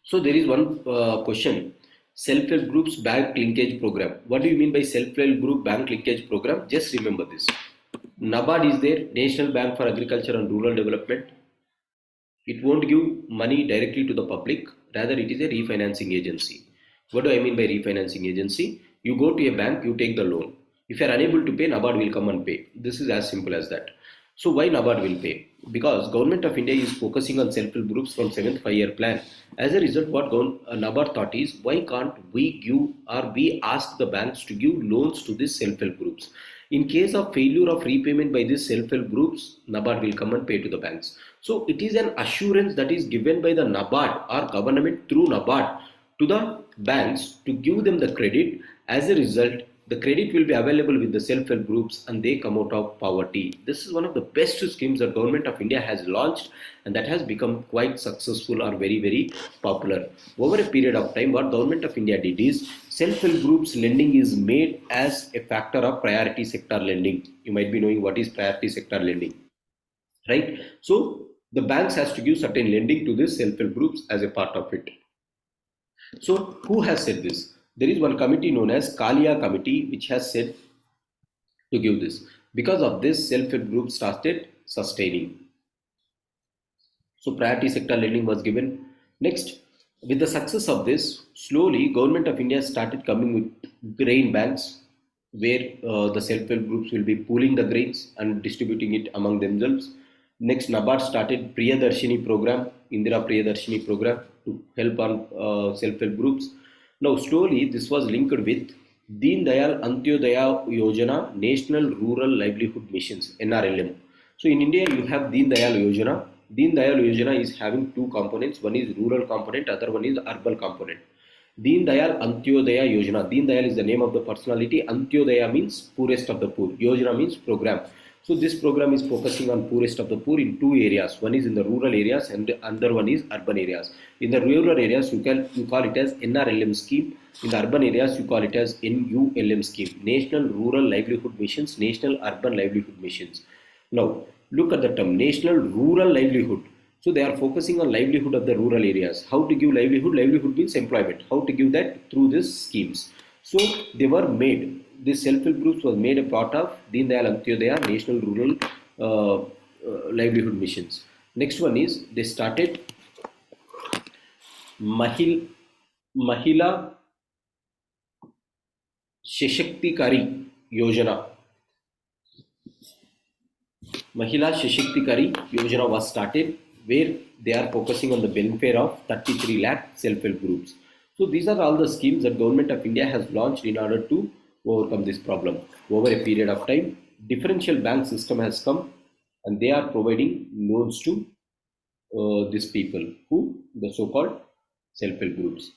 So there is one question. Self-help groups bank linkage program. What do you mean by self-help group bank linkage program? Just remember this. NABARD is there, National Bank for Agriculture and Rural Development. It won't give money directly to the public. Rather, it is a refinancing agency. What do I mean by refinancing agency? You go to a bank, you take the loan. If you are unable to pay, NABARD will come and pay. This is as simple as that. So why NABARD will pay? Because Government of India is focusing on self-help groups from 7th 5-year plan. As a result, what NABARD thought is, why can't we give or we ask the banks to give loans to these self-help groups? In case of failure of repayment by these self-help groups, NABARD will come and pay to the banks. So it is an assurance that is given by the NABARD or government through NABARD to the banks to give them the credit. As a result, the credit will be available with the self-help groups and they come out of poverty. This is one of the best schemes that Government of India has launched, and that has become quite successful or very popular. Over a period of time, what Government of India did is, self-help groups lending is made as a factor of priority sector lending. You might be knowing what is priority sector lending, right? So the banks has to give certain lending to this self-help groups as a part of it. So who has said this? There is one committee known as Kalia committee which has said to give this. Because of this, self-help groups started sustaining. So priority sector lending was given. Next, with the success of this, slowly Government of India started coming with grain banks where the self-help groups will be pooling the grains and distributing it among themselves. Next, NABARD started Priyadarshini program, Indira Priyadarshini program to help on self-help groups. Now, slowly this was linked with Deen Dayal Antyodaya Yojana, National Rural Livelihood Missions, NRLM. So in India, you have Deen Dayal Yojana. Deen Dayal Yojana is having two components. One is rural component, other one is urban component. Deen Dayal Antyodaya Yojana. Deen Dayal is the name of the personality. Antyodaya means poorest of the poor. Yojana means program. So this program is focusing on poorest of the poor in two areas. One is in the rural areas and the other one is urban areas. In the rural areas, you call it as NRLM scheme. In the urban areas, you call it as NULM scheme. National Rural Livelihood Missions, National Urban Livelihood Missions. Now, look at the term National Rural Livelihood. So they are focusing on livelihood of the rural areas. How to give livelihood? Livelihood means employment. How to give that? Through these schemes. So they were made. This self-help groups was made a part of Deen Dayal Antyodaya National Rural Livelihood Missions. Next one is they started Mahila Shashaktikari Yojana. Mahila Shashaktikari Yojana was started where they are focusing on the welfare of 33 lakh self-help groups. So these are all the schemes that Government of India has launched in order to overcome this problem. Over a period of time, differential bank system has come and they are providing loans to these people, who the so-called self-help groups.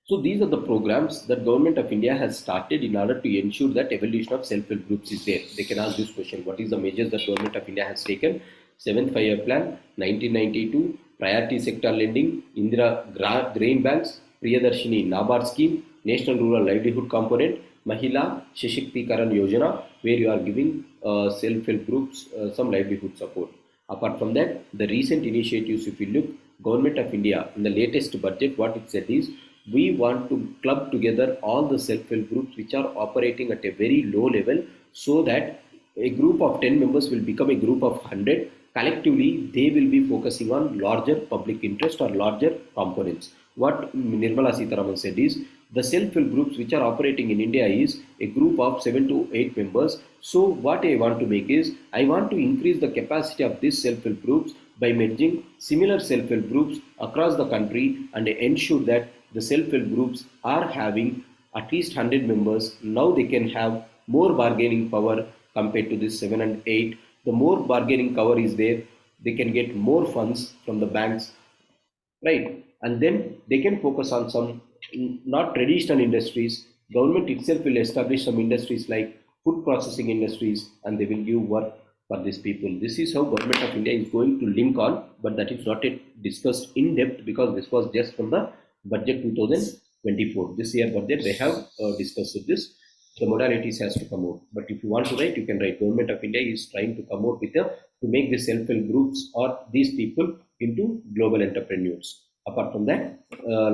So these are the programs that Government of India has started in order to ensure that evolution of self-help groups is there. They can ask this question: what is the measures that Government of India has taken? 7th 5-year plan, 1992, priority sector lending, Indira grain banks, Priyadarshini NABARD scheme, National Rural Livelihood component, Mahila Shashaktikaran Yojana, where you are giving self-help groups some livelihood support. Apart from that, the recent initiatives, if you look, Government of India in the latest budget, what it said is, we want to club together all the self-help groups which are operating at a very low level, so that a group of 10 members will become a group of 100. Collectively, they will be focusing on larger public interest or larger components. What Nirmala Sitharaman said is, the self-help groups which are operating in India is a group of 7 to 8 members. So what I want to make is, I want to increase the capacity of these self-help groups by merging similar self-help groups across the country and ensure that the self-help groups are having at least 100 members. Now they can have more bargaining power compared to this 7 and 8. The more bargaining power is there, they can get more funds from the banks, right? And then they can focus on some not traditional industries. Government itself will establish some industries like food processing industries, and they will give work for these people. This is how Government of India is going to link on, but that is not yet discussed in depth because this was just from the budget 2024. This year budget they have discussed this. The modalities has to come out. But if you want to write, you can write. Government of India is trying to come out with to make the self-help groups or these people into global entrepreneurs. Apart from that,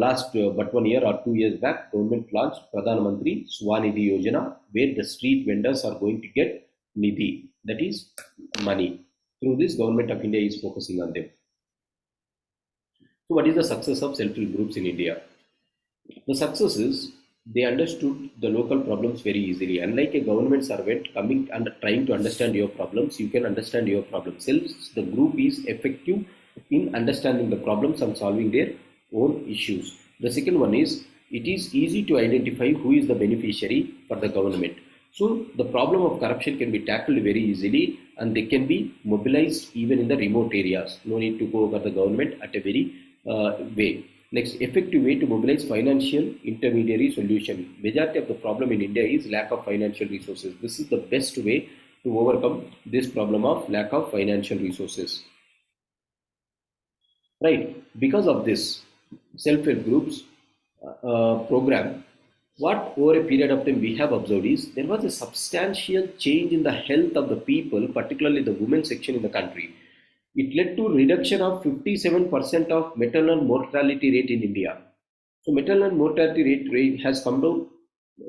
last but 1 year or 2 years back, government launched Pradhan Mantri Swanidhi Yojana, where the street vendors are going to get Nidhi, that is money. Through this, Government of India is focusing on them. So, what is the success of self-help groups in India? The success is they understood the local problems very easily. Unlike a government servant coming and trying to understand your problems, you can understand your problems. Since the group is effective in understanding the problems and solving their own issues. The second one is it is easy to identify who is the beneficiary for the government. So the problem of corruption can be tackled very easily and they can be mobilized even in the remote areas. No need to go over the government at a very way. Next, effective way to mobilize financial intermediary solution. Majority of the problem in India is lack of financial resources. This is the best way to overcome this problem of lack of financial resources. Right, because of this self-help groups program, what over a period of time we have observed is there was a substantial change in the health of the people, particularly the women section in the country. It led to reduction of 57% of maternal mortality rate in India. So maternal mortality rate has come down,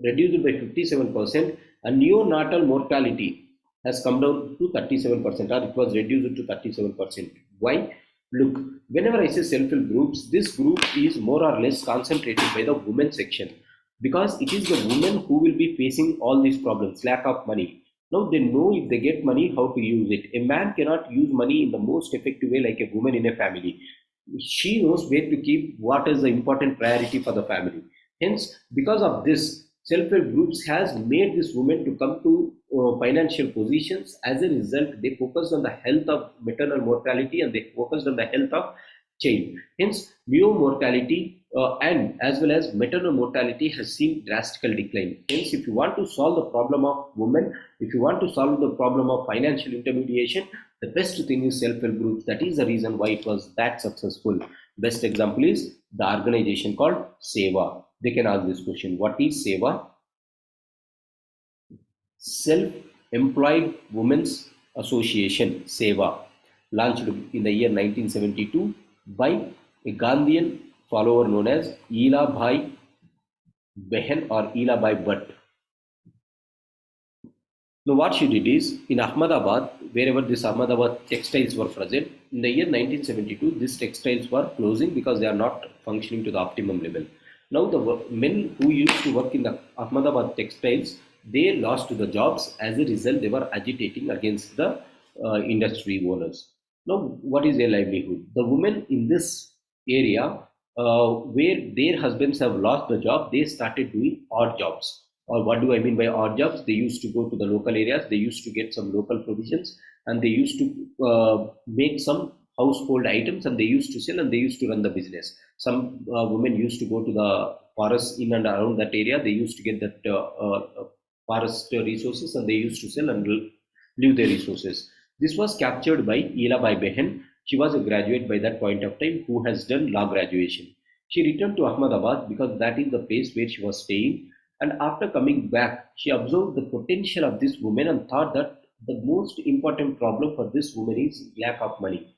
reduced by 57%, and neonatal mortality has come down to 37%, or it was reduced to 37%. Why? Look, whenever I say self-help groups, this group is more or less concentrated by the women section because it is the women who will be facing all these problems, lack of money. Now they know if they get money, how to use it. A man cannot use money in the most effective way like a woman in a family. She knows where to keep what is the important priority for the family. Hence, because of this, self-help groups has made this woman to come to financial positions. As a result, they focused on the health of maternal mortality and they focused on the health of child. Hence, neo mortality and as well as maternal mortality has seen drastical decline. Hence, if you want to solve the problem of women, if you want to solve the problem of financial intermediation, the best thing is self-help groups. That is the reason why it was that successful. Best example is the organization called SEVA. They can ask this question: what is SEVA? Self-Employed Women's Association, SEVA, launched in the year 1972 by a Gandhian follower known as Ela Bhai Behen or Ela Bhai Bhatt. Now what she did is, in Ahmedabad, wherever this Ahmedabad textiles were present, in the year 1972, these textiles were closing because they are not functioning to the optimum level. Now the men who used to work in the Ahmedabad textiles, they lost the jobs. As a result, they were agitating against the industry owners. Now, what is their livelihood? The women in this area, where their husbands have lost the job, they started doing odd jobs. Or what do I mean by odd jobs? They used to go to the local areas, they used to get some local provisions, and they used to make some household items and they used to sell and they used to run the business. Some women used to go to the forests in and around that area, they used to get that forest resources and they used to sell and live their resources. This was captured by Ela Bai Behen. She was a graduate by that point of time who has done law graduation. She returned to Ahmedabad because that is the place where she was staying. And after coming back, she observed the potential of this woman and thought that the most important problem for this woman is lack of money.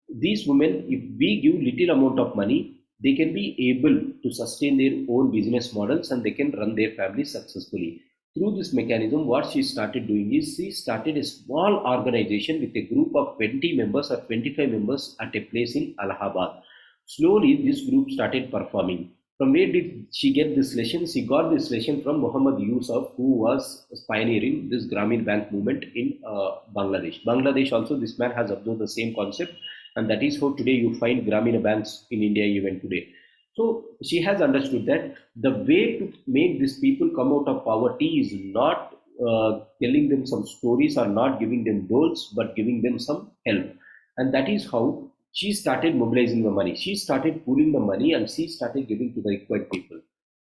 These women, if we give little amount of money, they can be able to sustain their own business models and they can run their family successfully. Through this mechanism, what she started doing is she started a small organization with a group of 20 members or 25 members at a place in Allahabad. Slowly, this group started performing. From where did she get this lesson? She got this lesson from Muhammad Yusuf, who was pioneering this Grameen Bank movement in Bangladesh. Bangladesh also, this man has observed the same concept, and that is how today you find Grameen banks in India even today. So she has understood that the way to make these people come out of poverty is not telling them some stories or not giving them goals, but giving them some help. And that is how she started mobilizing the money. She started pooling the money and she started giving to the required people.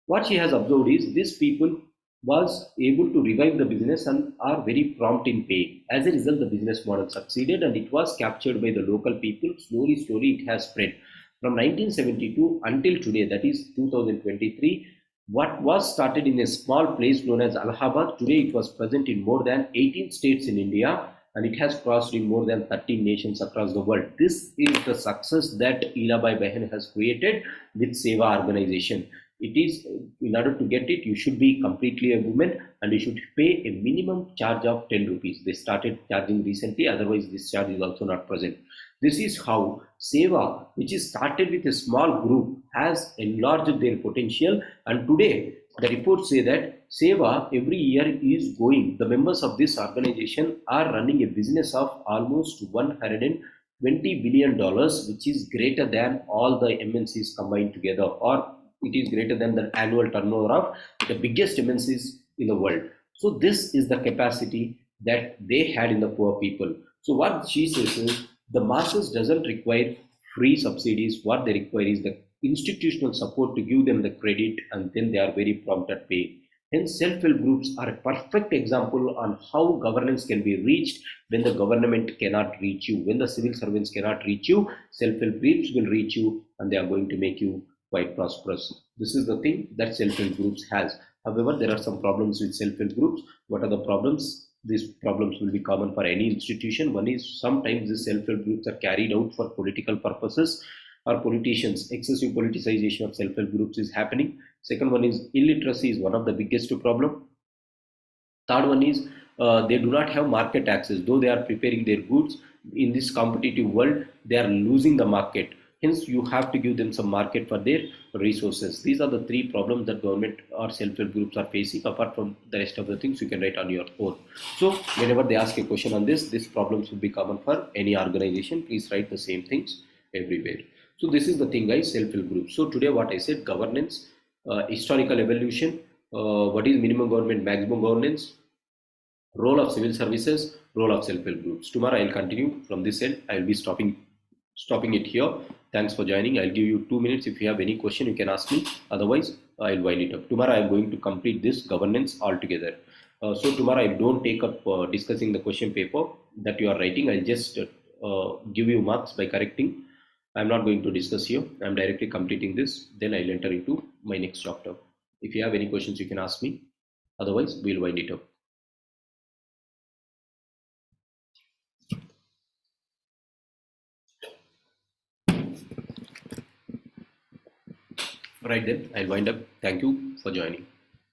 What she has observed is these people was able to revive the business and are very prompt in paying. As a result, the business model succeeded and it was captured by the local people. Slowly, it has spread. From 1972 until today, that is 2023, what was started in a small place known as Allahabad, today it was present in more than 18 states in India and it has crossed in more than 13 nations across the world. This is the success that Elabai Behan has created with Seva organization. It is, in order to get it, you should be completely a woman and you should pay a minimum charge of 10 rupees. They started charging recently, otherwise this charge is also not present. This is how Seva, which is started with a small group, has enlarged their potential, and today the reports say that Seva every year is going. The members of this organization are running a business of almost $120 billion, which is greater than all the MNCs combined together, or it is greater than the annual turnover of the biggest MNCs in the world. So this is the capacity that they had in the poor people. So what she says is the masses doesn't require free subsidies. What they require is the institutional support to give them the credit, and then they are very prompt at paying. Hence, self-help groups are a perfect example on how governance can be reached when the government cannot reach you. When the civil servants cannot reach you, self-help groups will reach you and they are going to make you quite prosperous. This is the thing that self-help groups has. However, there are some problems with self-help groups. What are the problems? These problems will be common for any institution. One is sometimes the self-help groups are carried out for political purposes, or politicians. Excessive politicization of self-help groups is happening. Second one is illiteracy is one of the biggest problem. Third one is they do not have market access. Though they are preparing their goods in this competitive world, they are losing the market. Hence, you have to give them some market for their resources. These are the three problems that government or self-help groups are facing. Apart from the rest of the things, you can write on your own. So, whenever they ask a question on this, these problems will be common for any organization. Please write the same things everywhere. So, this is the thing, guys, self-help groups. So, today what I said, governance, historical evolution, what is minimum government, maximum governance, role of civil services, role of self-help groups. Tomorrow I'll continue from this end. I'll be stopping it here. Thanks for joining. I'll give you 2 minutes. If you have any question, you can ask me. Otherwise, I'll wind it up. Tomorrow I'm going to complete this governance altogether. So tomorrow I don't take up discussing the question paper that you are writing. I'll just give you marks by correcting. I'm not going to discuss here. I'm directly completing this. Then I'll enter into my next chapter. If you have any questions, you can ask me. Otherwise, we'll wind it up. Right then, I'll wind up. Thank you for joining.